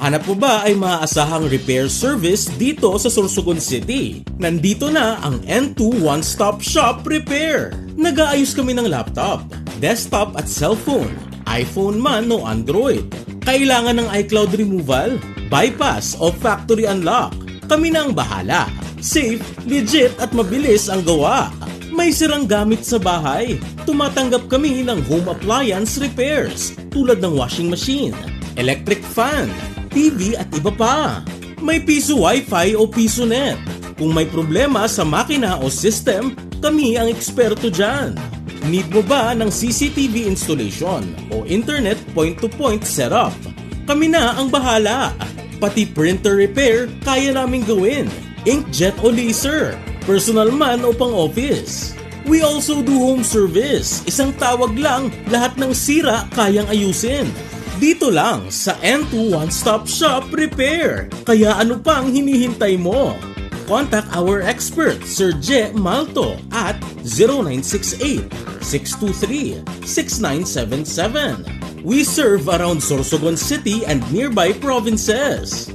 Hanap mo ba ay maaasahang repair service dito sa Sorsogon City? Nandito na ang N2 One Stop Shop Repair. Nag-aayos kami ng laptop, desktop at cellphone, iPhone man o Android. Kailangan ng iCloud removal, bypass o factory unlock. Kami na ang bahala. Safe, legit at mabilis ang gawa. May sirang gamit sa bahay. Tumatanggap kami ng home appliance repairs tulad ng washing machine, electric fan, TV at iba pa. May piso wifi o piso net. Kung may problema sa makina o system, kami ang eksperto dyan. Need mo ba ng CCTV installation o internet point-to-point setup? Kami na ang bahala. Pati printer repair, kaya naming gawin. Inkjet o laser, personal man o pang-office. We also do home service. Isang tawag lang, lahat ng sira kayang ayusin. Dito lang sa N2 One Stop Shop Repair. Kaya ano pang hinihintay mo? Contact our expert, Sir J. Malto at 0968-623-6977. We serve around Sorsogon City and nearby provinces.